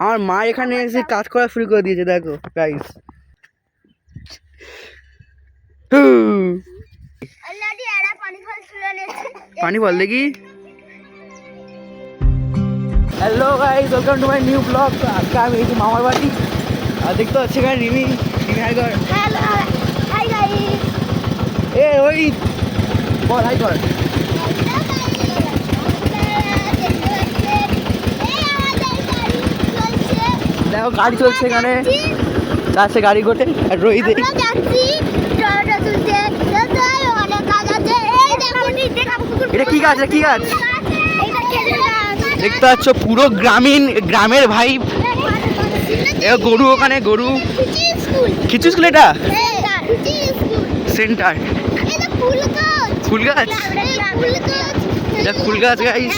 আমার মা এখানে এসে কাজ করা শুরু করে দিয়েছে, দেখো গাইস। পানি ফল দেখি। Hello guys, welcome to my new blog. আজকে আমি এই মামার বাড়ি, আর দেখতে পাচ্ছি এখানে রিমি হাই কর। হাই গাইস, এ ওই বল হাই কর। দেখো গাড়ি চলছে এখানে, যাচ্ছে গাড়ি ঘটে আর রোহিত। এটা কি গাছ? কি গাছ দেখতে পাচ্ছ? পুরো গ্রামের ভাই। গরু, ওখানে গরু। কিছু স্কুল এটা সেন্টার। ফুল গাছ, এটা ফুল গাছ গাইস।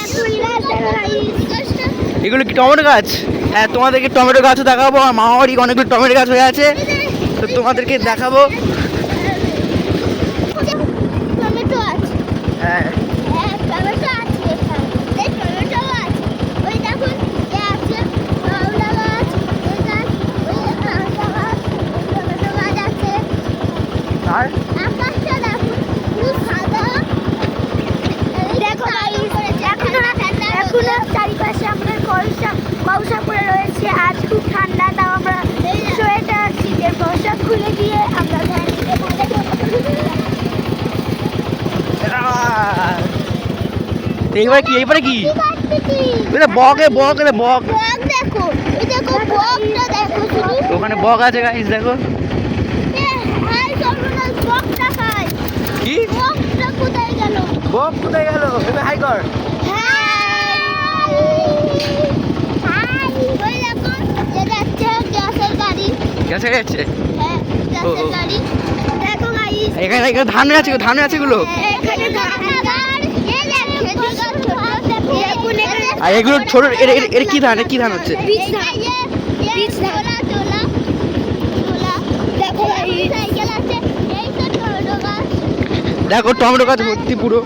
এগুলো কি টমেটো গাছ? হ্যাঁ, তোমাদেরকে টমেটো গাছও দেখাবো। আর মামা বাড়ি অনেকগুলো টমেটো গাছ হয়ে আছে, তো তোমাদেরকে দেখাবো। হ্যাঁ, আর চারিপাশে আমাদের কুয়াশা পড়ে রয়েছে। আজ খুব ঠান্ডা, তাও আমরা সোয়েটার শীতের পোশাক খুলে দিয়ে আমরা এইবারে কি? এইবারে কি? বক দেখো, দেখো বকটা দেখো, ওখানে বক আছে গাইস, দেখো। কি বকটা কোথায় গেল? বক কোথায় গেল? এবার হাই কর। গেছে গেছে। এখানে ধান আছে, ধান আছে গুলো। আর এগুলো ছোট, এর কি ধান? কি ধান হচ্ছে? দেখো টমেটো গাছ ভর্তি পুরো।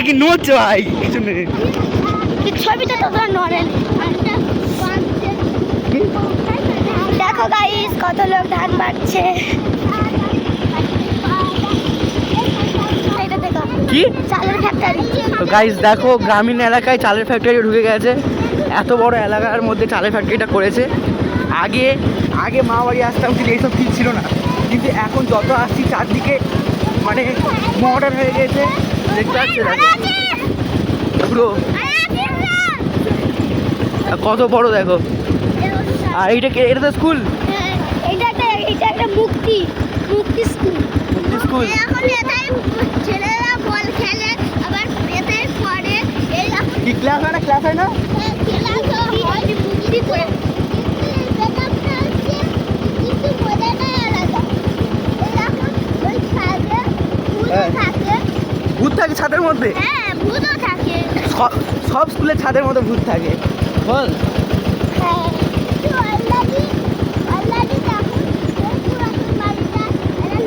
কি নড়ছে ভাই? কিছু নেই, ছবিটা তো নড়েন। দেখো গাইস, কত লোক ধান বাড়ছে। কি চালের ফ্যাক্টরি। তো গাইস দেখো, গ্রামীণ এলাকায় চালের ফ্যাক্টরি ঢুকে গেছে। এত বড় এলাকার মধ্যে চালের ফ্যাক্টরিটা করেছে। আগে মা বাড়ি আসতাম কিন্তু এইসব ঠিক ছিল না, কিন্তু এখন যত আসছি চারদিকে মানে মডার্ন হয়ে গেছে। দেখতে পাচ্ছি পুরো কত বড়, দেখো। আর এটা তো স্কুল। এটা একটা মুক্তি স্কুল। স্কুল ছেলেরা বল খেলে, আবার এতে পড়ে। কি ক্লাস হয় না? ক্লাস হয় না? মুক্তি করে ভূত থাকে ছাদের মধ্যে। হ্যাঁ, ভূতও থাকে। সব স্কুলের ছাদের মধ্যে ভূত থাকে, বল।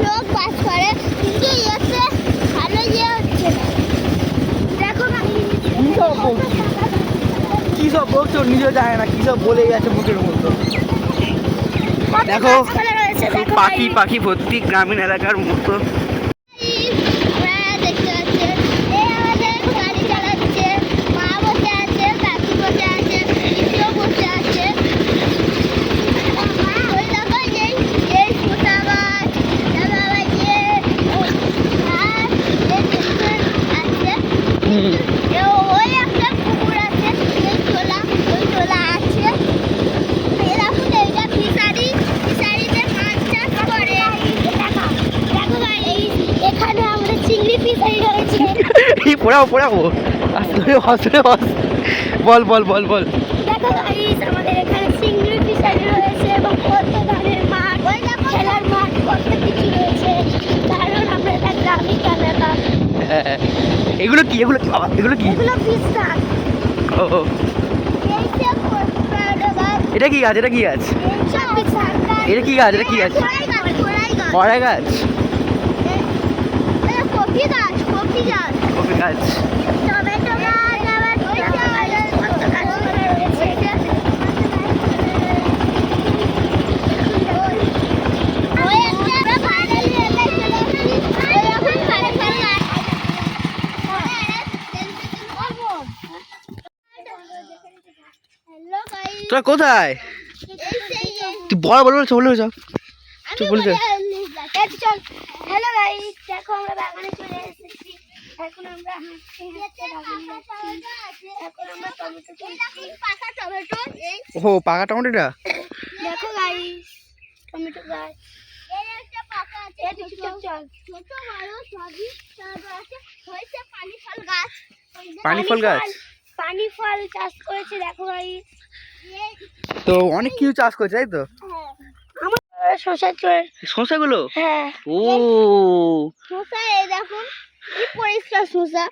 লোক বাস করে, কিন্তু এতে ভালো ইয়ে হচ্ছে না। দেখো কি সব বলছো, নিজেও জানে না কি সব বলে যাচ্ছে মুখের মতো। দেখো পাখি ভর্তি গ্রামীণ এলাকার মতো। পড়াবো বল। দেখো গাইস, আমাদের এখানে চিংড়ি ফিশারি রয়েছে এবং কত ধরনের মাঠ, খেলার মাঠ, কত কিছু রয়েছে। কারণ আমরা একটা গ্রামীণ এলাকা। এগুলো কি বাবা? এগুলো কি? এগুলো ফিশ গাছ। ও, এটা কি গাছ? এটা কি গাছ? কড়াই গাছ। কফি গাছ। গাছ। টমেটো গাছ আবার কত গাছপালা রয়েছে। ওই একটা ফাইনালি এলাই চলে আসছি। ওই এখন পানি ফল গাছ। হ্যালো গাইস, তোরা কোথায়? এই সেই তুই বড় বড় চলে যাও। চুপ বলে যা। হ্যালো গাইস, দেখো আমরা বাগানে চলে এসেছি। এখন আমরা হাঁটতে হাঁটতে বাগানে যাচ্ছি। এখন আমরা টমেটো তুলছি। পাকা টমেটো। এই ও পাকা টমেটোটা। দেখো গাইস, টমেটো গাছ। এই একটা পাকা আছে। চল ছোট বড় সবই সব আছে। হয়েছে পানি ফল গাছ। পানি ফল গাছ। পানি ফল চাষ করেছে দেখো গাইস। তো অনেক কিছু চাষ করছে তাই তো? আমার শসা চলে। শসাগুলো? হ্যাঁ ও শসা, এই দেখুন কি পরিষ্কার শসা।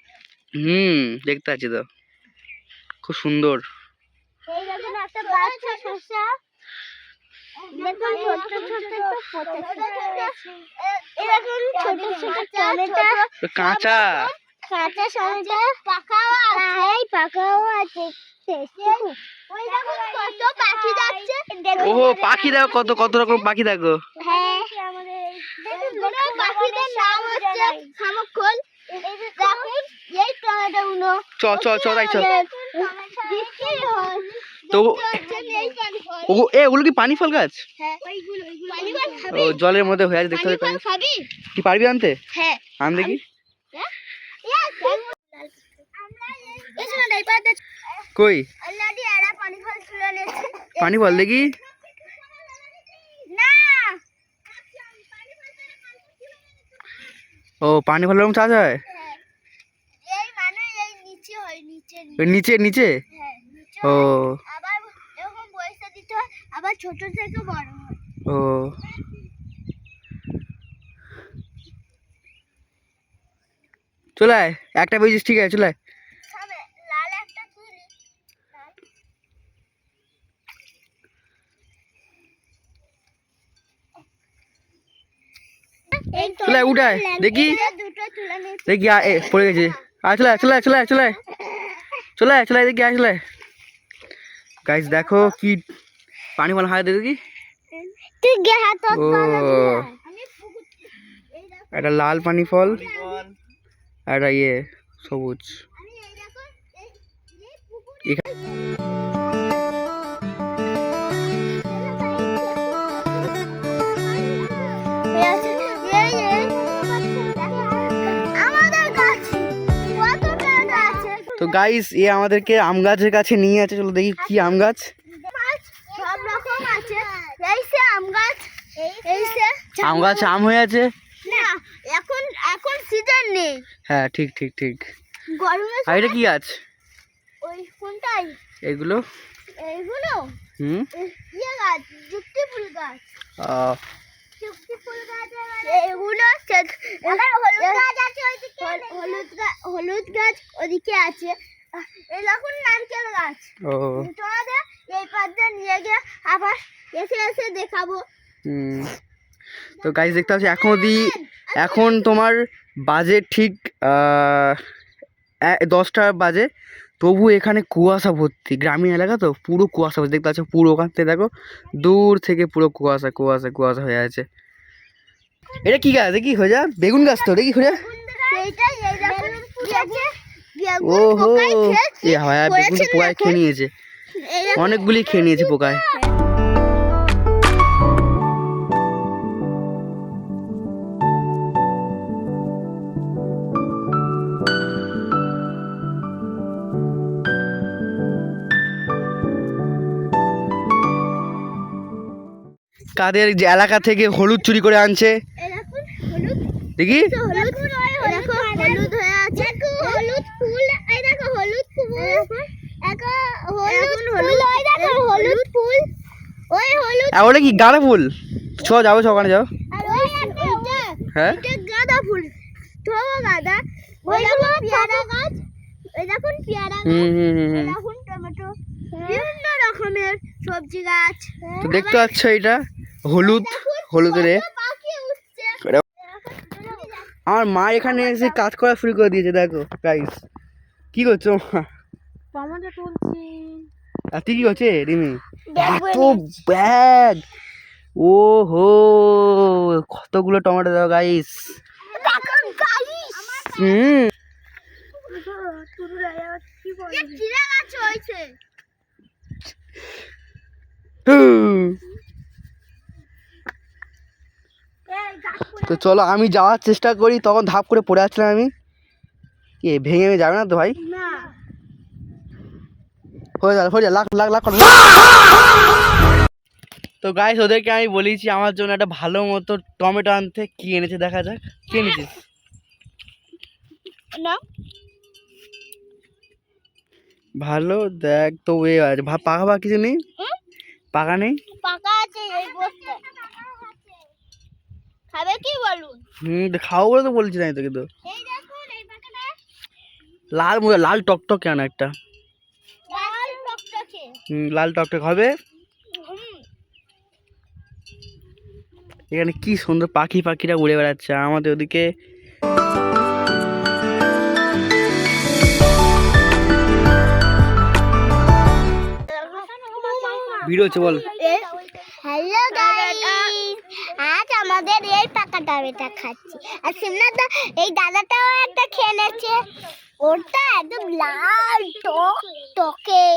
দেখতে পাচ্ছি তো, খুব সুন্দর। এই দেখুন একটা বাচ্চা শসা। দেখুন ছোট ছোট এই দেখুন ছোট ছোট টমেটো। কাঁচা কাঁচা টমেটো, পাকাও আছে। এই পাকাও আছে। ওই দেখুন কত পাখি যাচ্ছে। ও পাখি দেখো, কত কত রকম পাখি দেখো। হ্যাঁ দেখুন পাখিদের নাম হচ্ছে শামুকখোল। দেখুন এই টমেটোগুলো চ চ চ তাই চ। বিক্রি হয়। তো এই পানি ফল। ও ওগুলো কি পানি ফল গাছ? হ্যাঁ ওইগুলো পানি ফল খাবি? ও জলের মধ্যে হয়ে আছে দেখতে পানি পাচ্ছি। ফল খাবি? কি পারবি আনতে? হ্যাঁ আন দেখি। কই অলরেডি এরা পানি ফল তুলে নিয়েছে। পানি ফল দেখি। না ও পানি ফল এরকম চাষ হয়? এই মানে এই নিচে হয়, নিচে ওই নিচে নিচে? হ্যাঁ নিচে ও হয়। আবার এরকম বয়সে দিতে হয়, আবার ছোট থেকে বড় হয়। ও চলে আয়, একটা পেয়েছিস ঠিক আছে চলে আয়। সবে লাল একটা তুলি। লাল। এই চলে আয়, উঠে আয়, দেখি। দুটো তুলে নিয়েছি। দেখি পড়ে গেছে। আর চলে আয়, চলে আয়, চলে আয়, চলে আয়, চলে আয়, চলে আয়, দেখি আয়, চলে আয়। গাইস দেখো কি পানি ফল হাতে দেখি। তুই গে হাত ও আমি পুকুর। এই দেখো একটা লাল পানি ফল, একটা সবুজ। আমি এই দেখো এই পুকুর। এখানে আমাদের গাছ কতটা আছে। তো গাইস আমাদেরকে আম গাছের কাছে নিয়ে আছে, চলো দেখি কি আম গাছ। সব রকম আছে। এই সে আম গাছ। এই সে আম গাছ আম হয়ে আছে। না এখন এখন সিজন নেই। হ্যাঁ ঠিক ঠিক ঠিক। গরমে আর এটা কি গাছ? ওই কোনটাই এগুলো? এইগুলো ইয়ে গাছ, যুক্তি ফুল গাছ। যুক্তি ফুল গাছ এগুলো আবার হলুদ গাছ আছে ওইদিকে। হলুদ গাছ ওদিকে আছে। এই দেখুন নারকেল গাছ। ও তোমাদের এই পাশে নিয়ে গিয়ে আবার এসে এসে দেখাবো। তো গাইস দেখতে পাচ্ছি এখন তোমার বাজে ঠিক 10টা বাজে, তবু এখানে কুয়াশা ভর্তি। গ্রামীণ এলাকা তো পুরো কুয়াশা ভর্তি দেখতে পাচ্ছ। পুরো ওখান থেকে দেখো দূর থেকে পুরো কুয়াশা কুয়াশা কুয়াশা হয়ে আছে। এটা কি গাছ দেখি? হয়ে যা বেগুন গাছ তো দেখি। হয়ে যা এইটাই এই দেখুন কি আছে। ও হো হ্যাঁ বেগুন তো পোকায় খেয়ে নিয়েছে, অনেকগুলি খেয়ে নিয়েছে পোকায়। কাদের যে এলাকা থেকে হলুদ চুরি করে আনছে দেখি। হলুদ হয়ে আছে। হলুদ ফুল এই দেখো, হলুদ ফুল। হলুদ ফুল ওই হলুদ। ওটা কি গাঁদা ফুল? যাবো ওখানে যাও। আর ওই এইটা হ্যাঁ এটা গাঁদা ফুল। তো গাঁদা ওইগুলো পেয়ারা গাছ। এই দেখুন পেয়ারা গাছ। এই দেখুন টমেটো, বিভিন্ন রকমের সবজি গাছ। তো দেখতে পাচ্ছ এটা হলুদের পাখি উঠছে। আমার মা এখানে এসে কাজ করা শুরু করে দিয়েছে, দেখো গাইস। কি করছো মা? টমেটো তুলছি। আর তুই কি করছে রিমি? ব্যাগ এত ব্যাগ, ও হো, কতগুলো টমেটো দাও গাইস। দেখুন গাইস, হুম, চিড়া গাছ হয়েছে। তো চলো আমি যাওয়ার চেষ্টা করি, তখন ধাপ করে পড়ে যাচ্ছিলাম আমি। এ ভেঙে ভেঙে যাবে না তো ভাই? না, হয়ে যা লাখ লাখ লাখ করে। তো গাইস ওদেরকে আমি বলেছি আমার জন্য একটা ভালো মতো টমেটো আনতে। কি এনেছে দেখা যাক, কি এনেছিস? না ভালো দেখ তো, এ আছে পাকা বা কিছু নেই? পাকা নেই? পাকা আছে এই বস্তা। খাবে কি বলুন? খাও বলে তো বলছি না তোকে তো। এই দেখুন এই পাকাটা লাল লাল টকটক কেন একটা? লাল টকটকে। লাল টকটক হবে। হুম, এখানে কি সুন্দর পাখিরা উড়ে বেড়াচ্ছে আমাদের ওদিকে। ভিড় হচ্ছে বল। হ্যালো গাইস, আজ আমাদের এই পাকা টমেটো খাচ্ছি। আর সিমনাদা এই দাদাটাও একটা খেয়ে নিচ্ছে। ওটা একদম লাল টকে।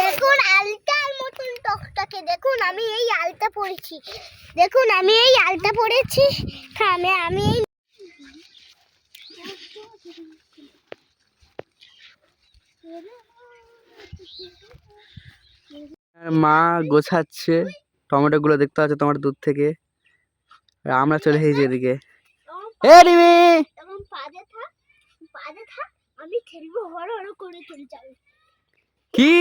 দেখুন আলতার মতন টকটকে। দেখুন আমি এই আলতা পরেছি। দেখুন আমি এই আলতা পরেছি। আমি এই মা গোছাচ্ছে টমেটো গুলো, দেখতে পাচ্ছ তোমার দূর থেকে। আর আমরা চলে এসেছি এদিকে। এ রিমি, এবং পাদে থাক আমি খেলবো হড় হড় করে চলে যাবে। কি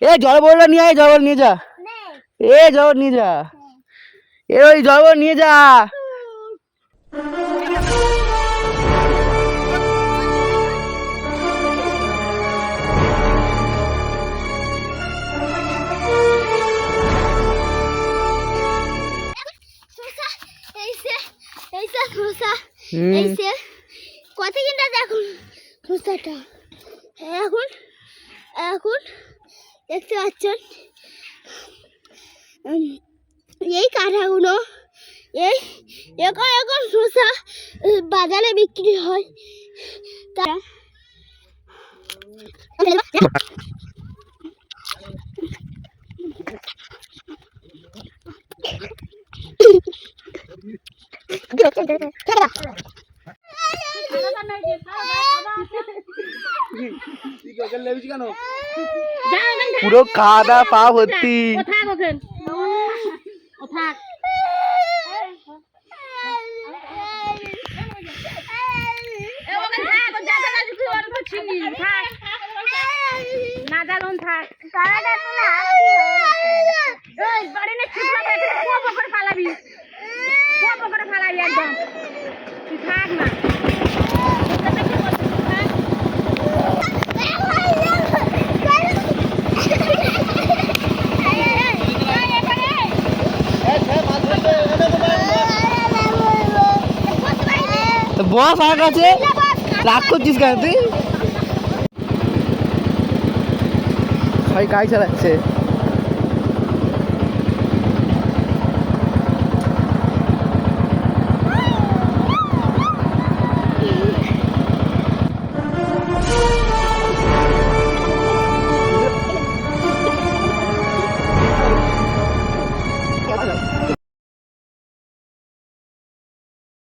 এ জল বড়টা নিয়ে আয়, জল নিয়ে যা। এ জল নিয়ে যা, এ ওই জল নিয়ে যা। কত কিনটা দেখুন খোসাটা। এখন দেখতে পাচ্ছেন এই কাঁঠাগুলো, এখন শসা বাজারে বিক্রি হয়। তারা পুরো কাদা পা ভর্তি। বস আমার কাছে রাগ করছিস কেন তুই? ভাই গাড়ি চালাচ্ছে।